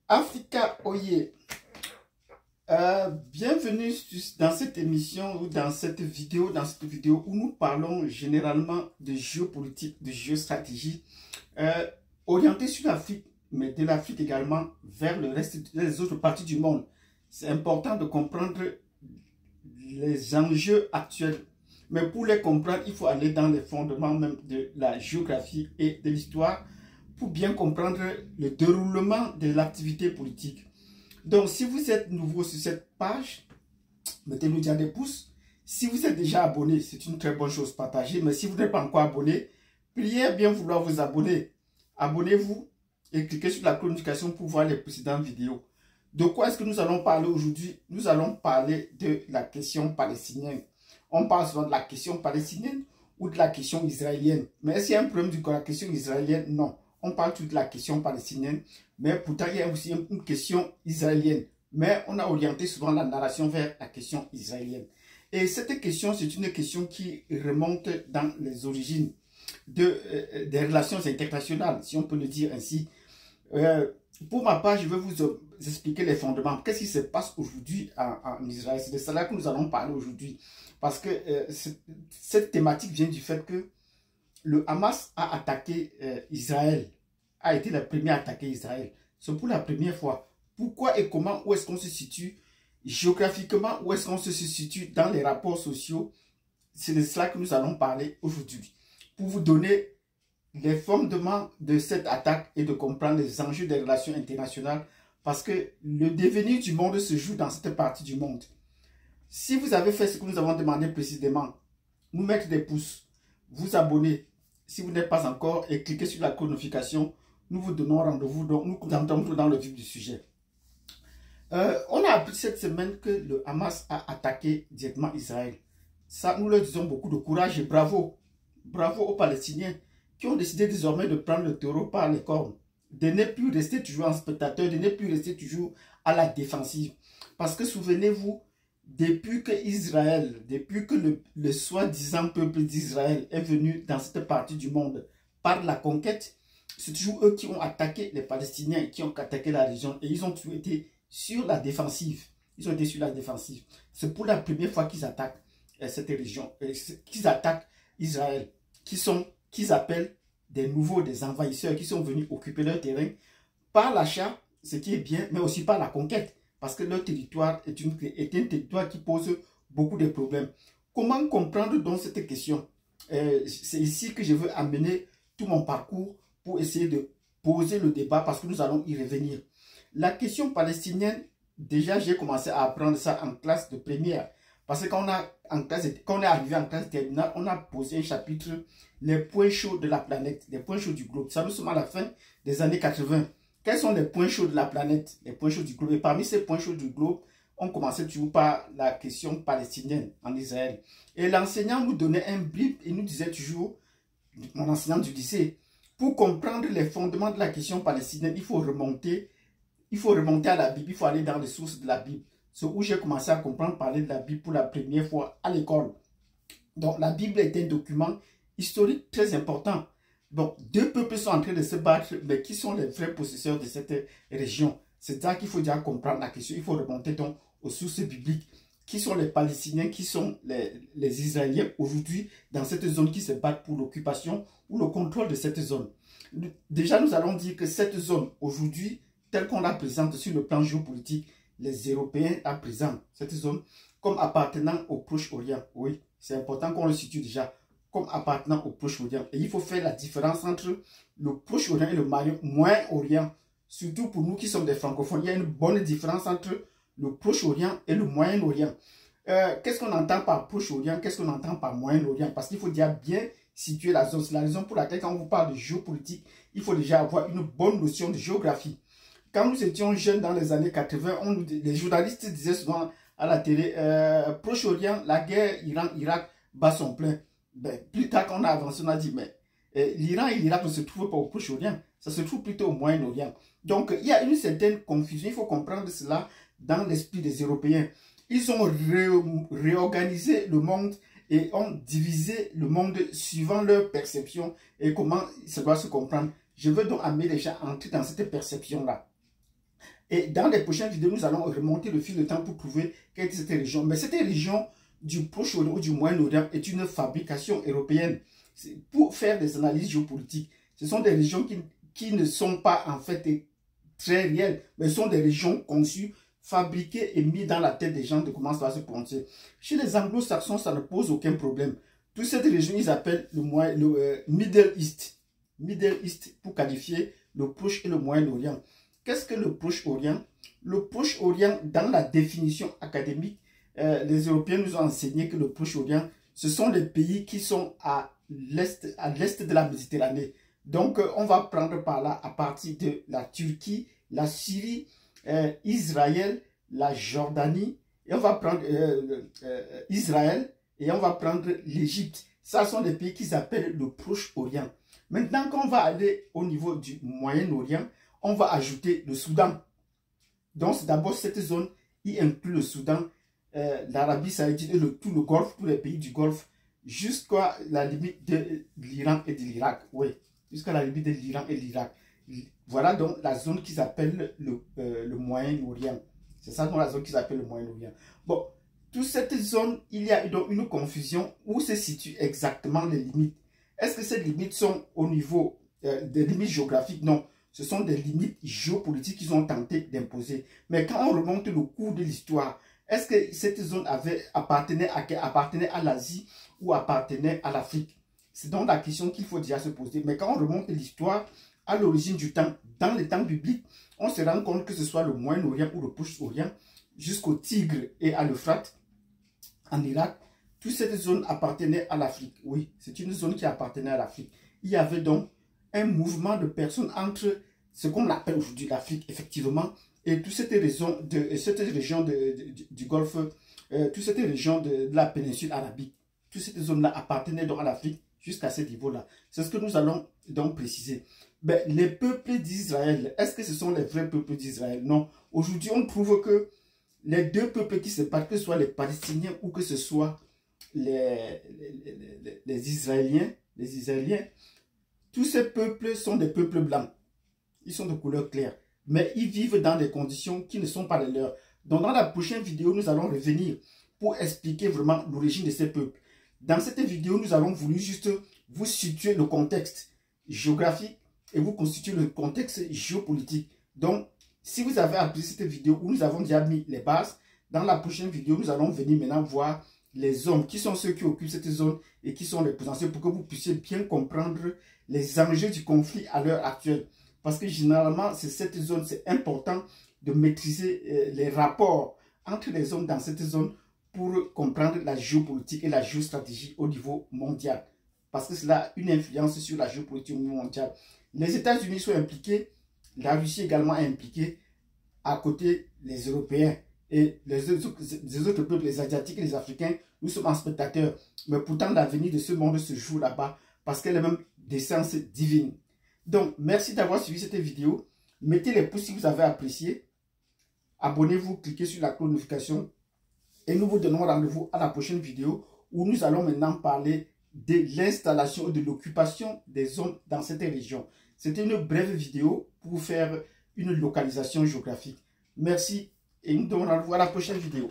Africa Oye, bienvenue dans cette émission ou dans cette vidéo où nous parlons généralement de géopolitique, de géostratégie, orientée sur l'Afrique, mais de l'Afrique également vers le reste des autres parties du monde. C'est important de comprendre les enjeux actuels. Mais pour les comprendre, il faut aller dans les fondements même de la géographie et de l'histoire pour bien comprendre le déroulement de l'activité politique. Donc, si vous êtes nouveau sur cette page, mettez-nous déjà des pouces. Si vous êtes déjà abonné, c'est une très bonne chose, partagez. Mais si vous n'êtes pas encore abonné, priez bien vouloir vous abonner. Abonnez-vous et cliquez sur la notification pour voir les précédentes vidéos. De quoi est-ce que nous allons parler aujourd'hui? Nous allons parler de la question palestinienne. On parle souvent de la question palestinienne ou de la question israélienne. Mais est-ce qu'il y a un problème de la question israélienne? Non. On parle tout de la question palestinienne, mais pourtant il y a aussi une question israélienne. Mais on a orienté souvent la narration vers la question israélienne. Et cette question, c'est une question qui remonte dans les origines des relations internationales, si on peut le dire ainsi. Pour ma part, je vais vous expliquer les fondements. Qu'est-ce qui se passe aujourd'hui en Israël? C'est de cela que nous allons parler aujourd'hui. Parce que cette thématique vient du fait que le Hamas a attaqué Israël, a été le premier à attaquer Israël. C'est pour la première fois. Pourquoi et comment, où est-ce qu'on se situe géographiquement, où est-ce qu'on se situe dans les rapports sociaux? C'est de cela que nous allons parler aujourd'hui. Pour vous donner les fondements de cette attaque et de comprendre les enjeux des relations internationales. Parce que le devenir du monde se joue dans cette partie du monde. Si vous avez fait ce que nous avons demandé précisément, nous mettre des pouces, vous abonner, si vous n'êtes pas encore, et cliquez sur la notification, nous vous donnons rendez-vous, donc nous entrons dans le vif du sujet. On a appris cette semaine que le Hamas a attaqué directement Israël. Ça, nous leur disons beaucoup de courage et bravo. Bravo aux Palestiniens qui ont décidé désormais de prendre le taureau par les cornes, de ne plus rester toujours en spectateur, de ne plus rester toujours à la défensive. Parce que souvenez-vous, depuis que Israël, depuis que le soi-disant peuple d'Israël est venu dans cette partie du monde par la conquête, c'est toujours eux qui ont attaqué les Palestiniens, qui ont attaqué la région et ils ont toujours été sur la défensive. Ils ont été sur la défensive. C'est pour la première fois qu'ils attaquent cette région, qu'ils attaquent Israël, qu'ils appellent des nouveaux, des envahisseurs qui sont venus occuper leur terrain par l'achat, ce qui est bien, mais aussi par la conquête. Parce que leur territoire est un territoire qui pose beaucoup de problèmes. Comment comprendre donc cette question? C'est ici que je veux amener tout mon parcours pour essayer de poser le débat parce que nous allons y revenir. La question palestinienne, déjà j'ai commencé à apprendre ça en classe de première. Parce que quand on est arrivé en classe terminale, on a posé un chapitre, les points chauds de la planète, les points chauds du globe. Ça nous sommes à la fin des années 80. Quels sont les points chauds de la planète, les points chauds du globe? Et parmi ces points chauds du globe, on commençait toujours par la question palestinienne en Israël. Et l'enseignant nous donnait un blip et nous disait toujours, mon enseignant du lycée, pour comprendre les fondements de la question palestinienne, il faut remonter à la Bible, il faut aller dans les sources de la Bible. C'est où j'ai commencé à comprendre parler de la Bible pour la première fois à l'école. Donc la Bible est un document historique très important. Donc, deux peuples sont en train de se battre, mais qui sont les vrais possesseurs de cette région? C'est ça qu'il faut déjà comprendre la question. Il faut remonter donc aux sources bibliques. Qui sont les Palestiniens, qui sont les Israéliens aujourd'hui dans cette zone qui se battent pour l'occupation ou le contrôle de cette zone? Déjà, nous allons dire que cette zone, aujourd'hui, telle qu'on la présente sur le plan géopolitique, les Européens la présentent, cette zone, comme appartenant au Proche-Orient. Oui, c'est important qu'on le situe déjà comme appartenant au Proche-Orient. Et il faut faire la différence entre le Proche-Orient et le Moyen-Orient. Surtout pour nous qui sommes des francophones, il y a une bonne différence entre le Proche-Orient et le Moyen-Orient. Qu'est-ce qu'on entend par Proche-Orient? Qu'est-ce qu'on entend par Moyen-Orient? Parce qu'il faut déjà bien situer la zone. C'est la raison pour laquelle quand on vous parle de géopolitique, il faut déjà avoir une bonne notion de géographie. Quand nous étions jeunes dans les années 80, les journalistes disaient souvent à la télé, Proche-Orient, la guerre Iran-Irak bat son plein. Ben, plus tard, quand on a avancé, on a dit, mais l'Iran et l'Irak ne se trouvent pas au Proche-Orient, ça se trouve plutôt au Moyen-Orient. Donc, il y a une certaine confusion, il faut comprendre cela dans l'esprit des Européens. Ils ont réorganisé le monde et ont divisé le monde suivant leur perception et comment ça doit se comprendre. Je veux donc amener les gens à entrer dans cette perception-là. Et dans les prochaines vidéos, nous allons remonter le fil de temps pour trouver quelle est cette région. Mais cette région du Proche-Orient ou du Moyen-Orient est une fabrication européenne. Pour faire des analyses géopolitiques, ce sont des régions qui ne sont pas en fait très réelles, mais sont des régions conçues, fabriquées et mises dans la tête des gens de comment ça va se prononcer. Chez les anglo-saxons, ça ne pose aucun problème. Toute cette région, ils appellent le Middle East. Middle East pour qualifier le Proche et le Moyen-Orient. Qu'est-ce que le Proche-Orient? Le Proche-Orient, dans la définition académique, les Européens nous ont enseigné que le Proche-Orient, ce sont les pays qui sont à l'est de la Méditerranée. Donc, on va prendre par là à partir de la Turquie, la Syrie, Israël, la Jordanie, et on va prendre Israël, et on va prendre l'Égypte. Ça sont les pays qu'ils appellent le Proche-Orient. Maintenant, quand on va aller au niveau du Moyen-Orient, on va ajouter le Soudan. Donc, d'abord, cette zone, il inclut le Soudan, l'Arabie Saoudite et tout le Golfe, tous les pays du Golfe, jusqu'à la limite de l'Iran et de l'Irak. Oui, jusqu'à la limite de l'Iran et de l'Irak. Voilà donc la zone qu'ils appellent le Moyen-Orient. C'est ça donc la zone qu'ils appellent le Moyen-Orient. Bon, toute cette zone, il y a donc une confusion où se situent exactement les limites. Est-ce que ces limites sont au niveau des limites géographiques? Non, ce sont des limites géopolitiques qu'ils ont tenté d'imposer. Mais quand on remonte le cours de l'histoire, est-ce que cette zone appartenait à l'Asie ou appartenait à l'Afrique? C'est donc la question qu'il faut déjà se poser. Mais quand on remonte l'histoire à l'origine du temps, dans les temps bibliques, on se rend compte que ce soit le Moyen-Orient ou le Proche-Orient, jusqu'au Tigre et à l'Euphrate, en Irak, toute cette zone appartenait à l'Afrique. Oui, c'est une zone qui appartenait à l'Afrique. Il y avait donc un mouvement de personnes entre ce qu'on appelle aujourd'hui l'Afrique, effectivement, et toute cette région du Golfe, toute cette région de la péninsule arabique. Toute cette zone-là appartenait donc à l'Afrique jusqu'à ce niveau-là. C'est ce que nous allons donc préciser. Ben, les peuples d'Israël, est-ce que ce sont les vrais peuples d'Israël? Non. Aujourd'hui, on trouve que les deux peuples qui se battent, que ce soit les Palestiniens ou que ce soit les Israéliens, tous ces peuples sont des peuples blancs. Ils sont de couleur claire. Mais ils vivent dans des conditions qui ne sont pas les leurs. Donc dans la prochaine vidéo, nous allons revenir pour expliquer vraiment l'origine de ces peuples. Dans cette vidéo, nous allons voulu juste vous situer le contexte géographique et vous constituer le contexte géopolitique. Donc, si vous avez apprécié cette vidéo où nous avons déjà mis les bases, dans la prochaine vidéo, nous allons venir maintenant voir les hommes, qui sont ceux qui occupent cette zone et qui sont les potentiels pour que vous puissiez bien comprendre les enjeux du conflit à l'heure actuelle. Parce que généralement, c'est cette zone, c'est important de maîtriser les rapports entre les hommes dans cette zone pour comprendre la géopolitique et la géostratégie au niveau mondial. Parce que cela a une influence sur la géopolitique au niveau mondial. Les États-Unis sont impliqués, la Russie également est impliquée, à côté les Européens et les autres peuples, les Asiatiques et les Africains, nous sommes en spectateurs. Mais pourtant, l'avenir de ce monde se joue là-bas parce qu'elle est même d'essence divine. Donc, merci d'avoir suivi cette vidéo. Mettez les pouces si vous avez apprécié. Abonnez-vous, cliquez sur la cloche de notification. Et nous vous donnons rendez-vous à la prochaine vidéo où nous allons maintenant parler de l'installation et de l'occupation des hommes dans cette région. C'était une brève vidéo pour vous faire une localisation géographique. Merci et nous donnons rendez-vous à la prochaine vidéo.